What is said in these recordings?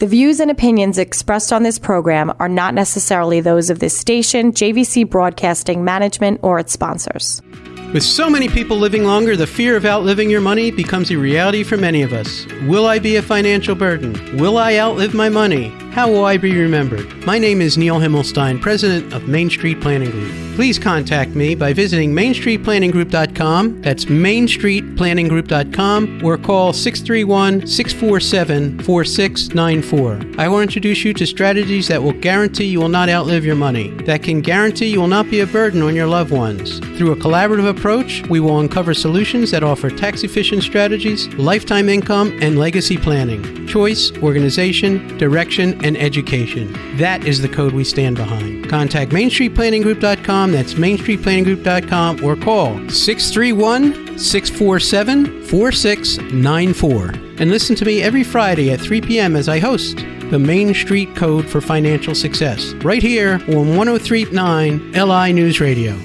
The views and opinions expressed on this program are not necessarily those of this station, JVC Broadcasting Management, or its sponsors. With so many people living longer, the fear of outliving your money becomes a reality for many of us. Will I be a financial burden? Will I outlive my money? How will I be remembered? My name is Neil Himmelstein, president of Main Street Planning Group. Please contact me by visiting mainstreetplanninggroup.com. That's mainstreetplanninggroup.com, or call 631-647-4694. I will introduce you to strategies that will guarantee you will not outlive your money, that can guarantee you will not be a burden on your loved ones. Through a collaborative approach, we will uncover solutions that offer tax-efficient strategies, lifetime income, and legacy planning, choice, organization, direction, and education. That is the code we stand behind. Contact mainstreetplanninggroup.com, that's mainstreetplanninggroup.com, or call 631-647-4694. And listen to me every Friday at 3 p.m. as I host the Main Street Code for Financial Success, right here on 103.9 LI News Radio.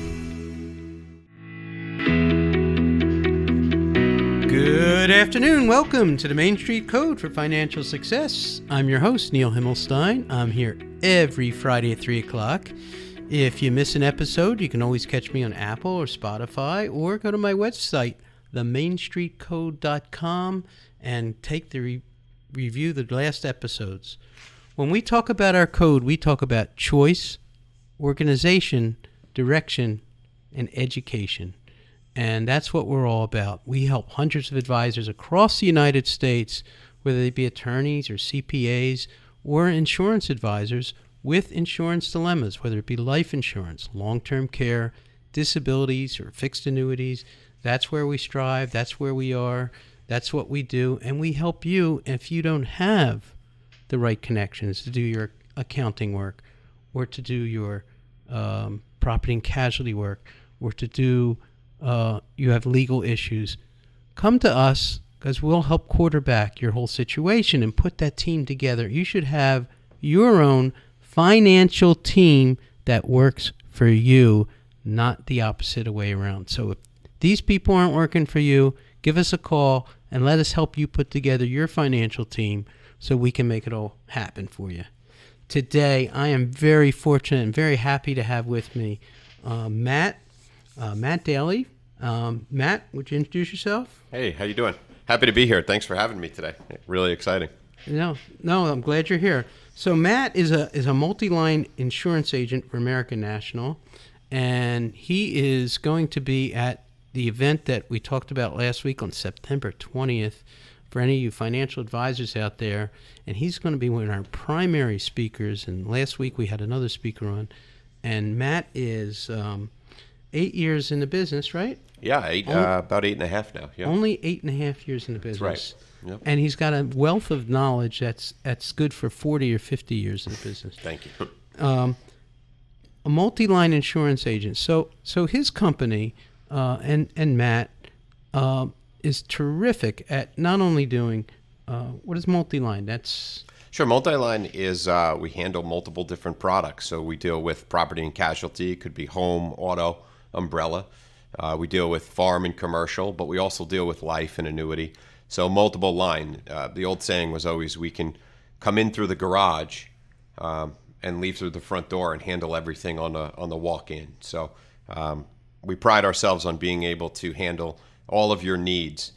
Good afternoon. Welcome to the Main Street Code for Financial Success. I'm your host, Neil Himmelstein. I'm here every Friday at 3 o'clock. If you miss an episode, you can always catch me on Apple or Spotify, or go to my website, themainstreetcode.com, and take the review the last episodes. When we talk about our code, we talk about choice, organization, direction, and education. And that's what we're all about. We help hundreds of advisors across the United States, whether they be attorneys or CPAs or insurance advisors, with insurance dilemmas, whether it be life insurance, long-term care, disabilities, or fixed annuities. That's where we strive. That's where we are. That's what we do. And we help you if you don't have the right connections to do your accounting work, or to do your property and casualty work, or to do you have legal issues. Come to us, because we'll help quarterback your whole situation and put that team together. You should have your own financial team that works for you, not the opposite way around. So if these people aren't working for you, give us a call and let us help you put together your financial team so we can make it all happen for you. Today, I am very fortunate and very happy to have with me Matt Daley. Matt, would you introduce yourself? Hey, how you doing? Happy to be here. Thanks for having me today. Really exciting. No, I'm glad you're here. So Matt is a multi-line insurance agent for American National, and he is going to be at the event that we talked about last week on September 20th for any of you financial advisors out there, and he's going to be one of our primary speakers. And last week we had another speaker on, and Matt is 8 years in the business, right? Yeah, about 8.5 now. Yeah. Only 8.5 years in the business. That's right. Yep. And he's got a wealth of knowledge that's good for 40 or 50 years in the business. Thank you. A multi-line insurance agent. So his company and Matt is terrific at not only doing what is multi-line? That's Sure. Multi-line is we handle multiple different products. So we deal with property and casualty. It could be home, auto, umbrella. We deal with farm and commercial, but we also deal with life and annuity. So multiple line. The old saying was always, we can come in through the garage and leave through the front door and handle everything on the walk-in. So we pride ourselves on being able to handle all of your needs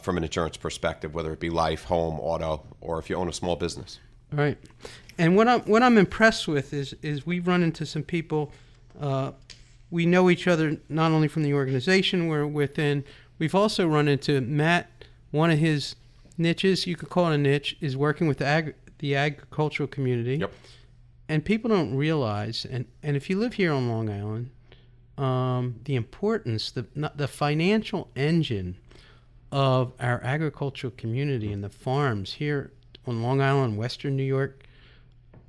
from an insurance perspective, whether it be life, home, auto, or if you own a small business. All right. And what I'm impressed with is we've run into some people. We know each other not only from the organization we're within. We've also run into Matt. One of his niches, you could call it a niche, is working with the agricultural community. Yep. And people don't realize, and if you live here on Long Island, the importance, the financial engine of our agricultural community and the farms here on Long Island, Western New York,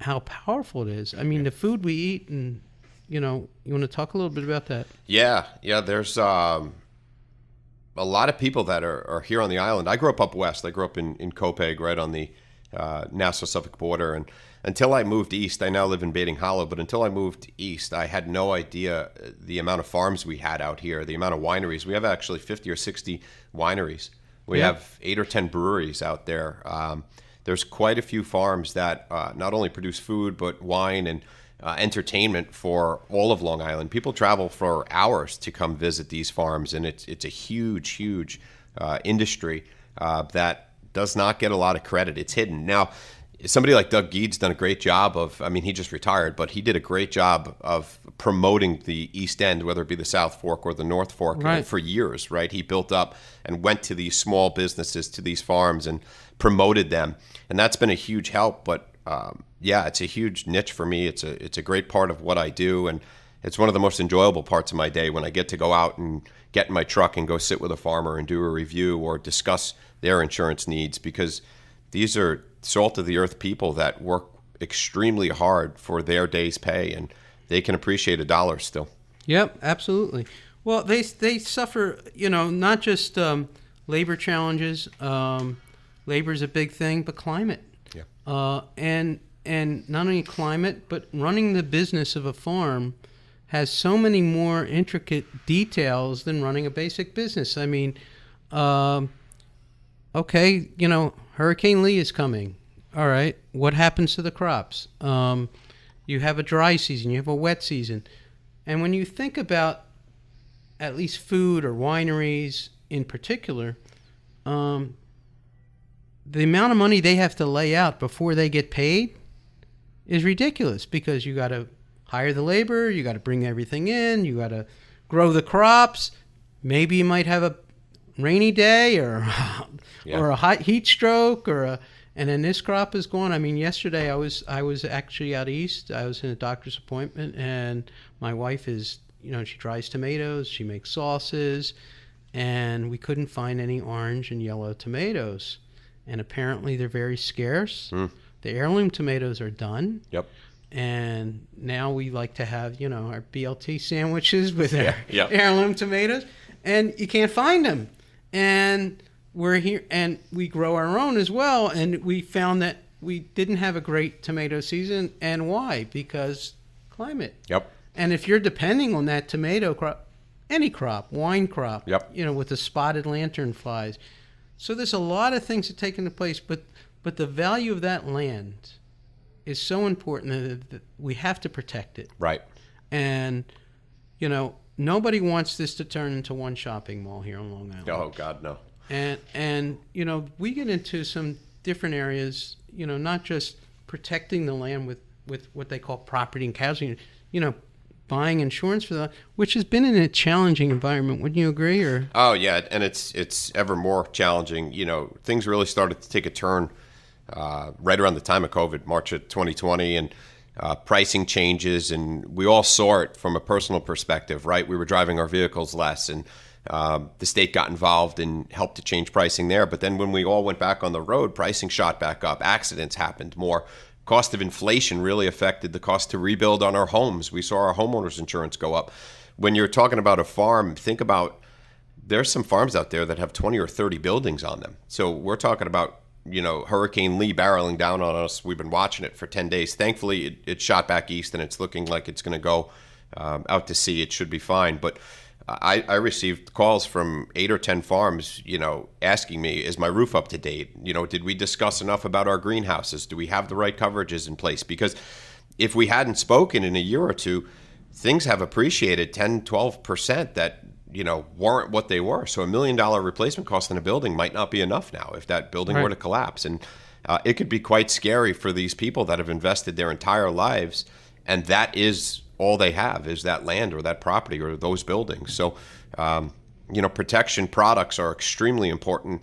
how powerful it is. I mean, the food we eat, and, you want to talk a little bit about that? Yeah, there's a lot of people that are here on the island. I grew up west. I grew up in Copeg, right on the Nassau-Suffolk border. And until I moved east, I now live in Bating Hollow, but until I moved east, I had no idea the amount of farms we had out here, the amount of wineries. We have actually 50 or 60 wineries. We have 8 or 10 breweries out there. there's quite a few farms that not only produce food, but wine and entertainment for all of Long Island. People travel for hours to come visit these farms, and it's a huge industry that does not get a lot of credit. It's hidden. Now, somebody like Doug Gede's done a great job of, he just retired, but he did a great job of promoting the East End, whether it be the South Fork or the North Fork, right, for years, right? He built up and went to these small businesses, to these farms, and promoted them. And that's been a huge help. But it's a huge niche for me. It's a great part of what I do. And it's one of the most enjoyable parts of my day when I get to go out and get in my truck and go sit with a farmer and do a review or discuss their insurance needs, because these are salt of the earth people that work extremely hard for their day's pay, and they can appreciate a dollar still. Yep, absolutely. Well, they suffer, not just labor challenges. Labor's a big thing, but climate. Yeah. And not only climate, but running the business of a farm has so many more intricate details than running a basic business. Hurricane Lee is coming. All right, what happens to the crops? You have a dry season, you have a wet season. And when you think about at least food or wineries in particular, the amount of money they have to lay out before they get paid is ridiculous, because you got to hire the labor, you got to bring everything in, you got to grow the crops. Maybe you might have a rainy day or a hot heat stroke and then this crop is gone. Yesterday I was actually out east. I was in a doctor's appointment, and my wife is, she dries tomatoes, she makes sauces, and we couldn't find any orange and yellow tomatoes. And apparently they're very scarce. The heirloom tomatoes are done. Yep. And now we like to have, our BLT sandwiches with our heirloom tomatoes, and you can't find them. And we're here, and we grow our own as well, and we found that we didn't have a great tomato season. And why? Because climate. Yep. And if you're depending on that tomato crop, any crop, wine crop, with the spotted lantern flies. So there's a lot of things that take into place, but the value of that land is so important that we have to protect it. Right. And, nobody wants this to turn into one shopping mall here on Long Island. Oh, God, no. And we get into some different areas, not just protecting the land with what they call property and casualty, buying insurance for that, which has been in a challenging environment. Wouldn't you agree? Or oh yeah, and it's ever more challenging. Things really started to take a turn right around the time of COVID, March of 2020, and pricing changes, and we all saw it from a personal perspective. Right, we were driving our vehicles less, and the state got involved and helped to change pricing there. But then when we all went back on the road, pricing shot back up. Accidents happened more. Cost of inflation really affected the cost to rebuild on our homes. We saw our homeowners insurance go up. When you're talking about a farm, think about, there's some farms out there that have 20 or 30 buildings on them. So we're talking about, Hurricane Lee barreling down on us. We've been watching it for 10 days. Thankfully, it shot back east, and it's looking like it's going to go out to sea. It should be fine. But I received calls from 8 or 10 farms, asking me, is my roof up to date? Did we discuss enough about our greenhouses? Do we have the right coverages in place? Because if we hadn't spoken in a year or two, things have appreciated 10, 12% that, weren't what they were. So $1 million replacement cost in a building might not be enough now if that building were to collapse. And it could be quite scary for these people that have invested their entire lives, and that is all they have, is that land or that property or those buildings. So, protection products are extremely important,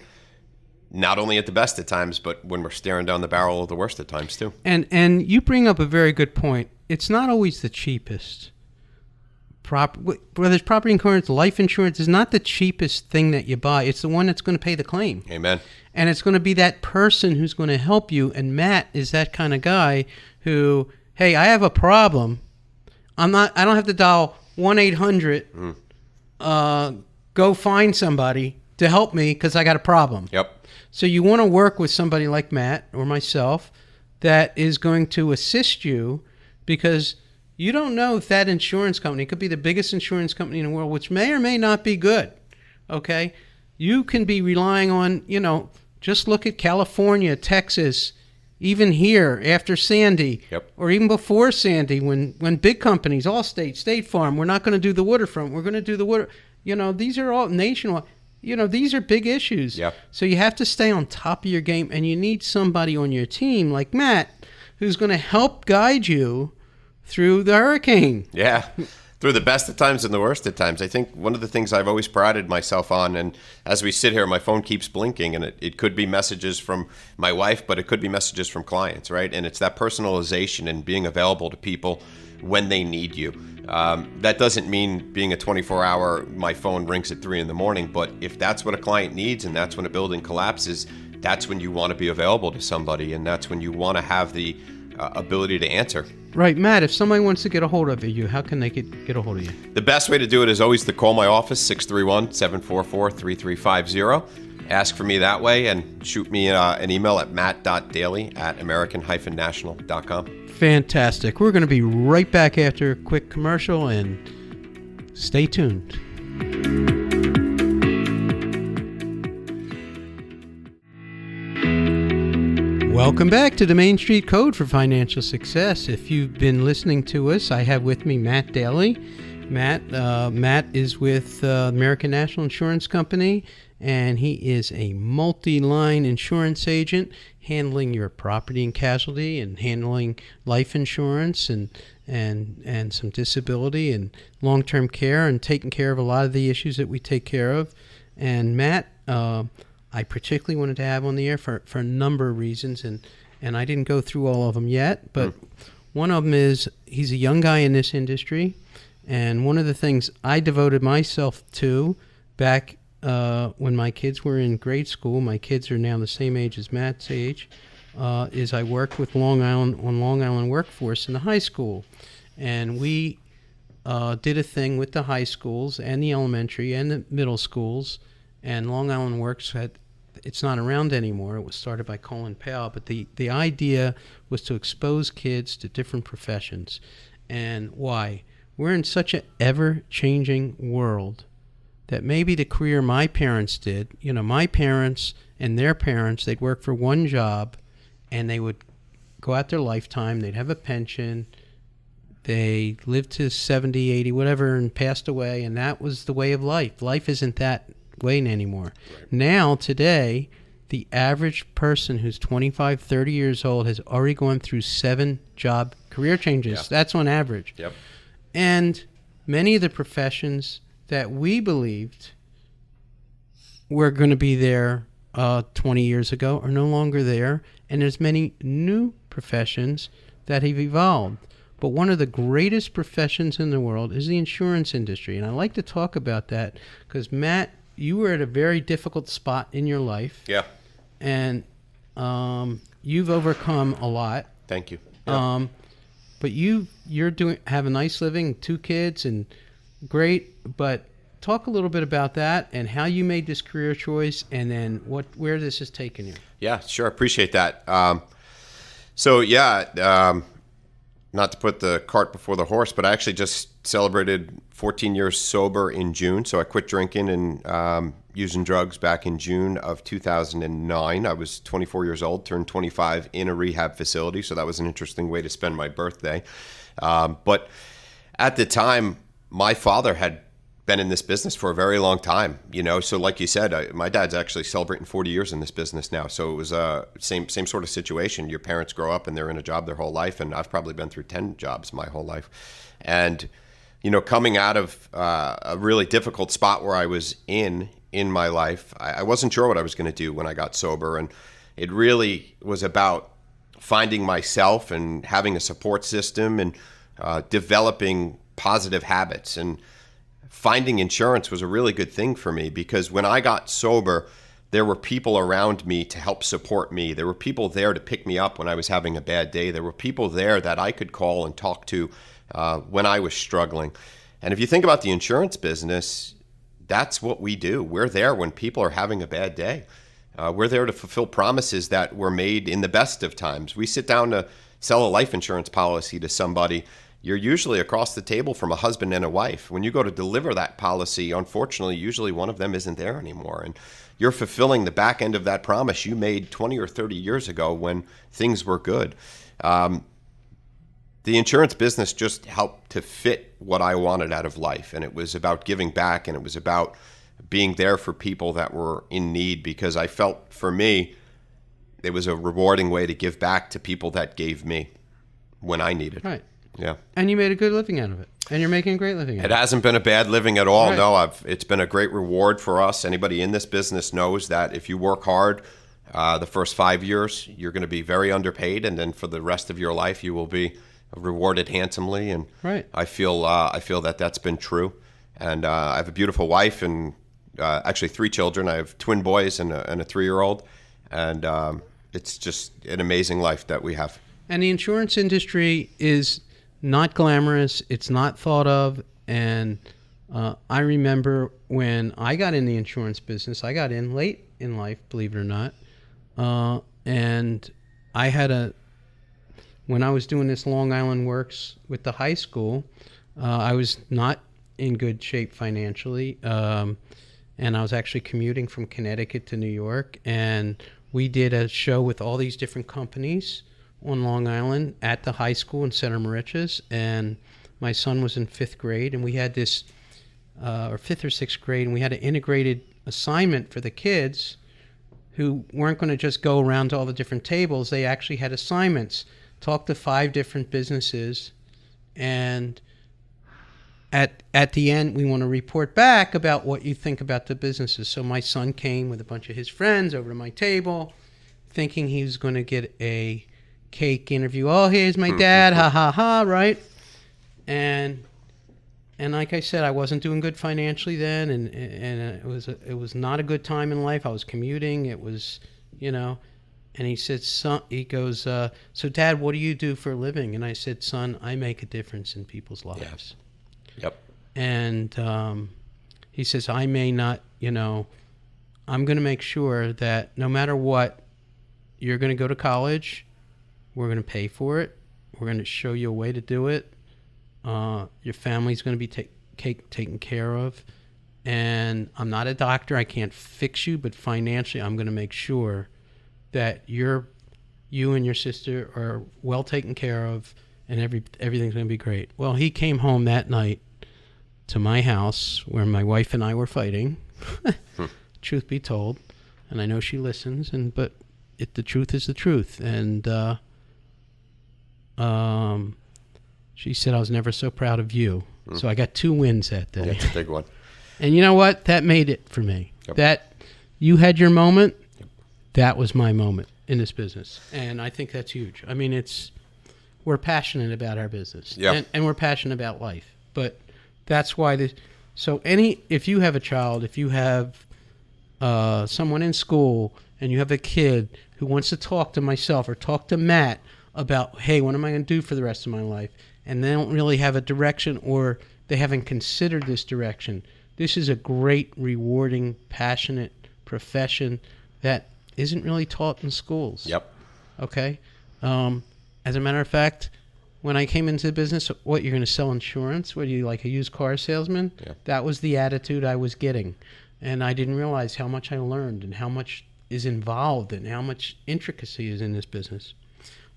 not only at the best of times, but when we're staring down the barrel of the worst of times too. And you bring up a very good point. It's not always the cheapest. Whether it's property insurance, life insurance is not the cheapest thing that you buy. It's the one that's going to pay the claim. Amen. And it's going to be that person who's going to help you. And Matt is that kind of guy who, hey, I have a problem. I don't have to dial 1-800, go find somebody to help me because I got a problem. Yep. So you want to work with somebody like Matt or myself that is going to assist you, because you don't know if that insurance company could be the biggest insurance company in the world, which may or may not be good. Okay. You can be relying on, just look at California, Texas, even here after Sandy, Yep. or even before Sandy, when big companies, Allstate, State Farm, we're not going to do the waterfront, we're going to do the water. These are all nationwide. These are big issues. Yep. So you have to stay on top of your game, and you need somebody on your team like Matt who's going to help guide you through the hurricane. Yeah. Through the best of times and the worst of times. I think one of the things I've always prided myself on, and as we sit here, my phone keeps blinking, and it could be messages from my wife, but it could be messages from clients, right? And it's that personalization and being available to people when they need you. That doesn't mean being a 24-hour, my phone rings at 3 in the morning, but if that's what a client needs and that's when a building collapses, that's when you want to be available to somebody, and that's when you want to have the ability to answer. Right, Matt, if somebody wants to get a hold of you, how can they get a hold of you? The best way to do it is always to call my office, 631-744-3350. Ask for me that way, and shoot me an email at matt.daly@american-national.com. Fantastic. We're going to be right back after a quick commercial, and stay tuned. Welcome back to the Main Street Code for Financial Success. If you've been listening to us, I have with me Matt Daley. Matt is with American National Insurance Company, and he is a multi-line insurance agent handling your property and casualty and handling life insurance and some disability and long-term care and taking care of a lot of the issues that we take care of. And Matt, I particularly wanted to have on the air for a number of reasons, and I didn't go through all of them yet, but one of them is he's a young guy in this industry, and one of the things I devoted myself to back when my kids were in grade school, my kids are now the same age as Matt's age, is I worked with Long Island Workforce in the high school, and we did a thing with the high schools and the elementary and the middle schools. And Long Island Works it's not around anymore. It was started by Colin Powell, but the idea was to expose kids to different professions. And why? We're in such an ever-changing world that maybe the career my parents did, my parents and their parents, they'd work for one job, and they would go out their lifetime, they'd have a pension, they lived to 70, 80, whatever, and passed away, and that was the way of life. Life isn't that way anymore. Right. Now, today, the average person who's 25, 30 years old has already gone through 7 job career changes. Yeah. That's on average. Yep. And many of the professions that we believed were going to be there 20 years ago are no longer there, and there's many new professions that have evolved. But one of the greatest professions in the world is the insurance industry, and I like to talk about that because, Matt, you were at a very difficult spot in your life. Yeah. And you've overcome a lot. Thank you. Yeah. But have a nice living, 2 kids, and great. But talk a little bit about that and how you made this career choice, and then where this has taken you. Yeah, sure. Appreciate that. Not to put the cart before the horse, but I actually just celebrated 14 years sober in June. So I quit drinking and using drugs back in June of 2009. I was 24 years old, turned 25 in a rehab facility. So that was an interesting way to spend my birthday. But at the time, my father had been in this business for a very long time, So like you said, my dad's actually celebrating 40 years in this business now. So it was same sort of situation. Your parents grow up and they're in a job their whole life, and I've probably been through 10 jobs my whole life. And coming out of a really difficult spot where I was in my life, I wasn't sure what I was going to do when I got sober, and it really was about finding myself and having a support system and developing positive habits. And finding insurance was a really good thing for me because when I got sober, there were people around me to help support me. There were people there to pick me up when I was having a bad day. There were people there that I could call and talk to when I was struggling. And if you think about the insurance business, that's what we do. We're there when people are having a bad day. We're there to fulfill promises that were made in the best of times. We sit down to sell a life insurance policy to somebody, you're usually across the table from a husband and a wife. When you go to deliver that policy, unfortunately, usually one of them isn't there anymore. And you're fulfilling the back end of that promise you made 20 or 30 years ago when things were good. The insurance business just helped to fit what I wanted out of life. And it was about giving back, and it was about being there for people that were in need, because I felt, for me, it was a rewarding way to give back to people that gave me when I needed. Right. Yeah. And you made a good living out of it. And you're making a great living out of it. It hasn't been a bad living at all. Right. No, it's been a great reward for us. Anybody in this business knows that if you work hard, the first 5 years, you're going to be very underpaid, and then for the rest of your life, you will be rewarded handsomely. And right. I feel that that's been true. And I have a beautiful wife and actually 3 children. I have twin boys and a 3-year-old, and it's just an amazing life that we have. And the insurance industry is not glamorous. It's not thought of. And I remember when I got in the insurance business, I got in late in life, believe it or not. And I had when I was doing this Long Island Works with the high school, I was not in good shape financially. And I was actually commuting from Connecticut to New York. And we did a show with all these different companies on Long Island at the high school in Center Moriches. And my son was in 5th grade, and we had this, or 5th or 6th grade, and we had an integrated assignment for the kids who weren't going to just go around to all the different tables. They actually had assignments, talk to 5 different businesses, and at the end, we want to report back about what you think about the businesses. So my son came with a bunch of his friends over to my table, thinking he was going to get a cake interview. Oh, here's my dad, ha ha ha, right? And like I said, I wasn't doing good financially then, and it was not a good time in life. I was commuting. It was, and he said, son, he goes, so Dad, what do you do for a living? And I said, son, I make a difference in people's lives. Yes. Yep. And he says, I may not, I'm going to make sure that no matter what, you're going to go to college. We're going to pay for it. We're going to show you a way to do it. Your family's going to be taken care of. And I'm not a doctor. I can't fix you, but financially, I'm going to make sure that you and your sister are well taken care of, and everything's going to be great. Well, he came home that night to my house where my wife and I were fighting, truth be told. And I know she listens, but the truth is the truth. And she said, I was never so proud of you. So I got 2 wins that day. That's a big one. And you know what? That made it for me. Yep. That you had your moment. Yep. That was my moment in this business. And I think that's huge. I mean, we're passionate about our business. Yep. And we're passionate about life. But that's why if you have a child, if you have someone in school and you have a kid who wants to talk to myself or talk to Matt about, hey, what am I going to do for the rest of my life? And they don't really have a direction, or they haven't considered this direction. This is a great, rewarding, passionate profession that isn't really taught in schools. Yep. Okay? As a matter of fact, when I came into the business, what, you're going to sell insurance? What, are you like a used car salesman? Yeah. That was the attitude I was getting. And I didn't realize how much I learned and how much is involved and how much intricacy is in this business.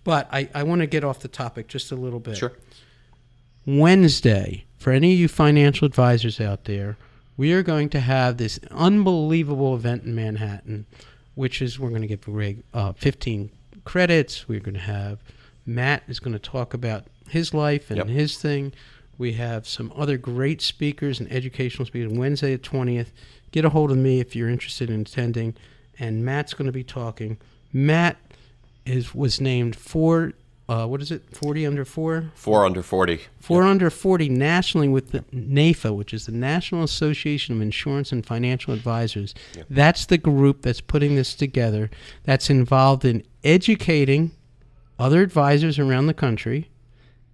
But I want to get off the topic just a little bit. Sure. Wednesday, for any of you financial advisors out there, we are going to have this unbelievable event in Manhattan, which is we're going to give 15 credits. We're going to have Matt is going to talk about his life and his thing. We have some other great speakers and educational speakers. Wednesday the 20th. Get a hold of me if you're interested in attending. And Matt's going to be talking. Matt was named 40 under 4? 4 under 40. 4 under 40 nationally with the NAIFA, which is the National Association of Insurance and Financial Advisors. Yep. That's the group that's putting this together, that's involved in educating other advisors around the country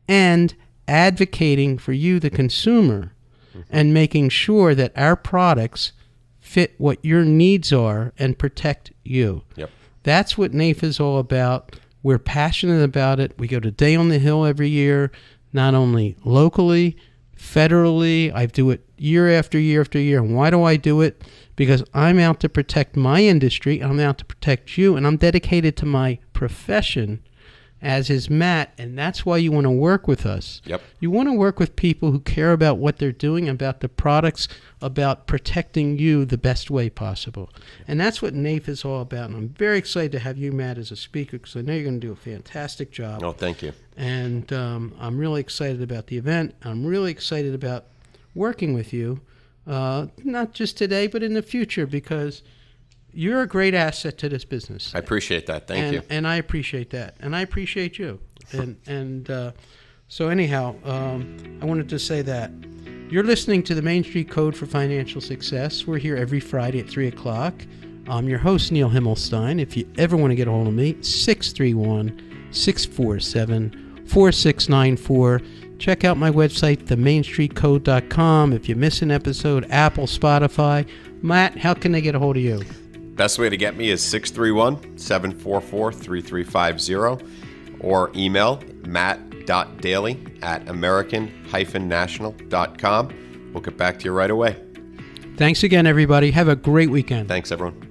and advocating for you, the consumer, and making sure that our products fit what your needs are and protect you. Yep. That's what NAIFA is all about. We're passionate about it. We go to Day on the Hill every year. not only locally, federally. I do it year after year after year. And why do I do it? Because I'm out to protect my industry. I'm out to protect you. And I'm dedicated to my profession, as is Matt. And that's why you want to work with us. Yep. You want to work with people who care about what they're doing, about the products, about protecting you the best way possible. And that's what NAIFA is all about. And I'm very excited to have you, Matt, as a speaker, because I know you're going to do a fantastic job. Oh, thank you. And I'm really excited about the event. I'm really excited about working with you, not just today, but in the future, because you're a great asset to this business. I appreciate that. Thank you. And I appreciate that. And I appreciate you. So anyhow, I wanted to say that. You're listening to the Main Street Code for Financial Success. We're here every Friday at 3 o'clock. I'm your host, Neil Himmelstein. If you ever want to get a hold of me, 631-647-4694. Check out my website, themainstreetcode.com. If you miss an episode, Apple, Spotify. Matt, how can they get a hold of you? Best way to get me is 631-744-3350 or email matt.daly@american-national.com. We'll get back to you right away. Thanks again, everybody. Have a great weekend. Thanks, everyone.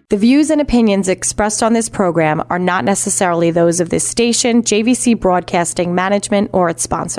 The views and opinions expressed on this program are not necessarily those of this station, JVC Broadcasting Management, or its sponsor.